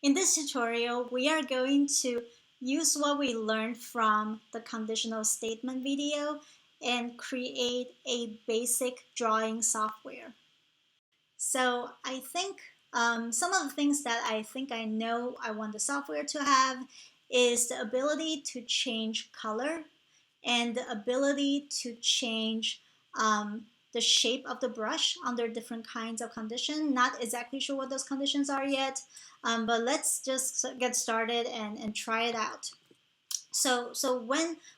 In this tutorial, we are going to use what we learned from the conditional statement video and create a basic drawing software. So I think some of the things that I think I know I want the software to have is the ability to change color and the ability to change the shape of the brush under different kinds of conditions. Not exactly sure what those conditions are yet, but let's just get started and try it out. So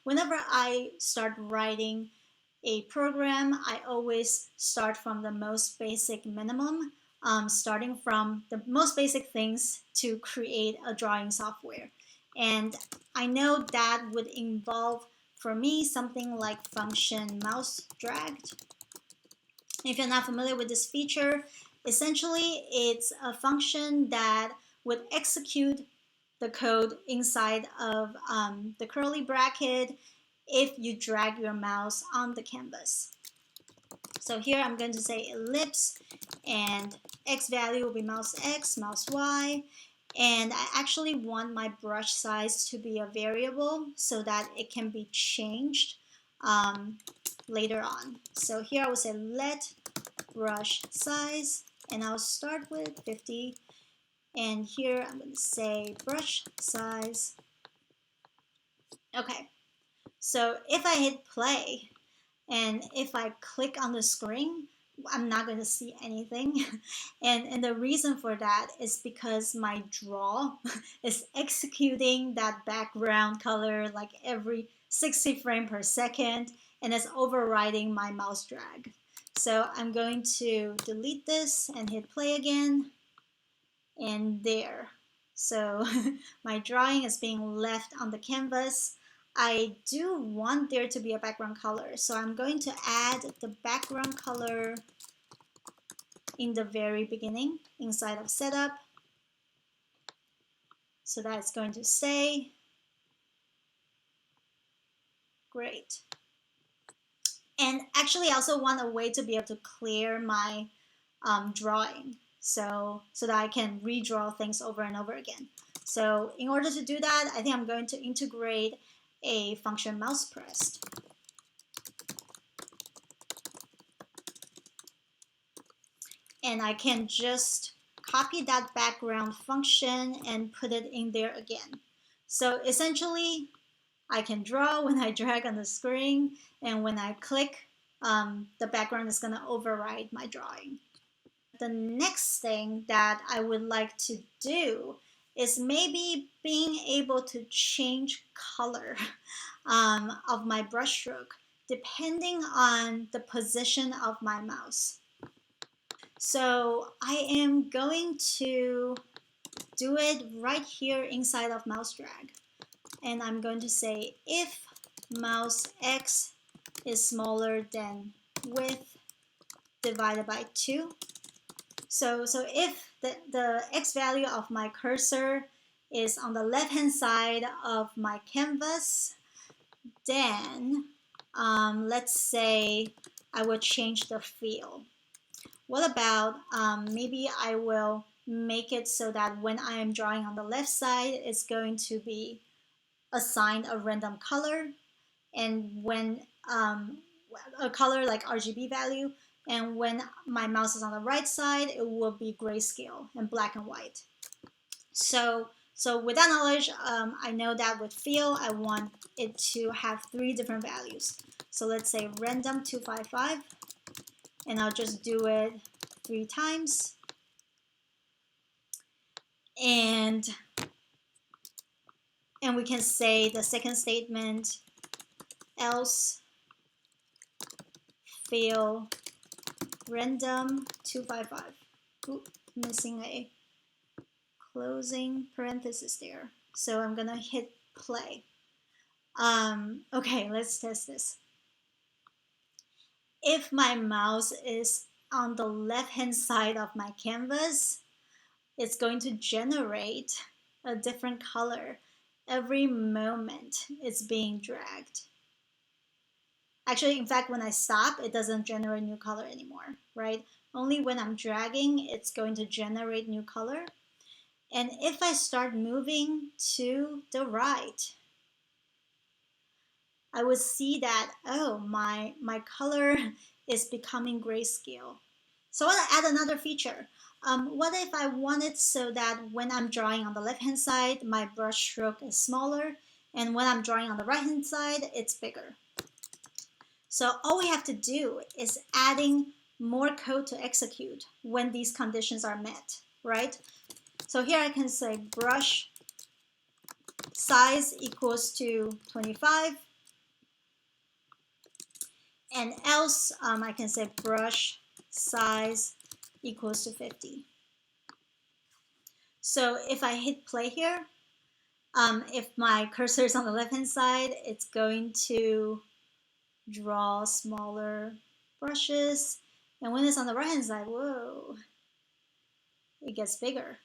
whenever I start writing a program, I always start from the most basic minimum, starting from the most basic things to create a drawing software. And I know that would involve, for me, something like function mouseDragged. If you're not familiar with this feature, essentially it's a function that would execute the code inside of the curly bracket if you drag your mouse on the canvas. So here I'm going to say ellipse, and x value will be mouse x, mouse y, and I actually want my brush size to be a variable so that it can be changed later on. So here I will say let brush size, and I'll start with 50, and here I'm going to say brush size. Okay, so if I hit play and if I click on the screen, I'm not going to see anything. And the reason for that is because my draw is executing that background color like every 60 frames per second, and it's overriding my mouse drag. So I'm going to delete this and hit play again, and there. So my drawing is being left on the canvas. I do want there to be a background color, so I'm going to add the background color in the very beginning inside of setup. So that's going to say great. And actually I also want a way to be able to clear my drawing so that I can redraw things over and over again. So in order to do that, I think I'm going to integrate a function mousePressed. And I can just copy that background function and put it in there again. So essentially, I can draw when I drag on the screen, and when I click, the background is going to override my drawing. The next thing that I would like to do is maybe being able to change color of my brushstroke depending on the position of my mouse. So I am going to do it right here inside of mouseDrag, and I'm going to say if mouse x is smaller than width divided by 2. So if the x value of my cursor is on the left hand side of my canvas, then let's say I will change the fill. What about maybe I will make it so that when I am drawing on the left side, it's going to be assigned a random color, and when a color like RGB value, and when my mouse is on the right side, it will be grayscale and black and white. So with that knowledge, I know that with fill, I want it to have 3 different values. So let's say random 255, and I'll just do it 3 times. And we can say the second statement, else fill random 255. Ooh, missing a closing parenthesis there. So I'm gonna hit play. Okay, let's test this. If my mouse is on the left hand side of my canvas, it's going to generate a different color every moment it's being dragged. Actually, in fact, when I stop, it doesn't generate new color anymore, right? Only when I'm dragging, it's going to generate new color. And if I start moving to the right, I would see that, oh, my color is becoming grayscale. So I want to add another feature. What if I want it so that when I'm drawing on the left-hand side, my brush stroke is smaller, and when I'm drawing on the right-hand side, it's bigger. So all we have to do is adding more code to execute when these conditions are met, right? So here I can say brush size equals to 25, and else I can say brush size equals to 50. So if I hit play here, if my cursor is on the left hand side, it's going to draw smaller brushes, and when it's on the right hand side, whoa, it gets bigger.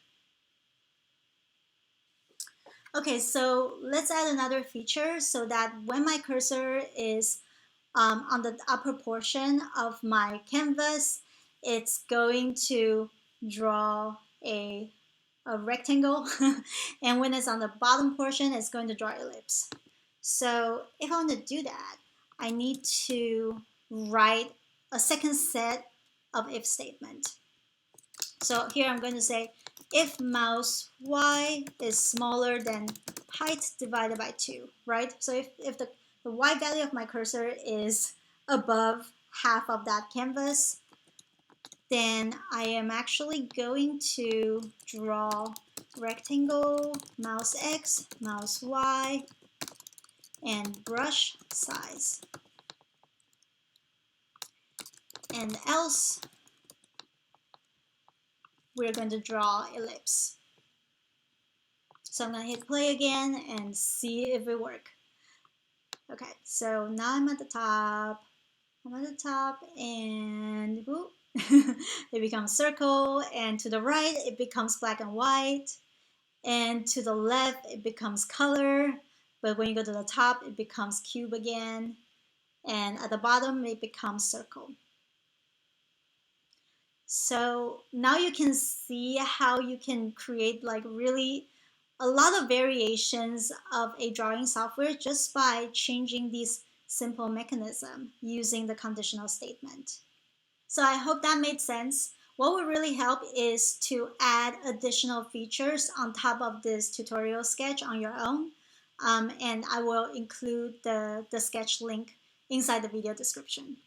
Okay, so let's add another feature so that when my cursor is on the upper portion of my canvas, it's going to draw a rectangle, and when it's on the bottom portion, it's going to draw ellipse. So if I want to do that, I need to write a second set of if statement. So here I'm going to say if mouse y is smaller than height divided by 2, right? So if the y value of my cursor is above half of that canvas, then I am actually going to draw rectangle, mouse X, mouse Y, and brush size. And else, we're going to draw ellipse. So I'm going to hit play again and see if it works. Okay, so now I'm at the top. I'm at the top, and whoop, it becomes circle, and to the right it becomes black and white, and to the left it becomes color, but when you go to the top it becomes cube again, and at the bottom it becomes circle. So now you can see how you can create like really a lot of variations of a drawing software just by changing these simple mechanism using the conditional statement. So I hope that made sense. What would really help is to add additional features on top of this tutorial sketch on your own. And I will include the sketch link inside the video description.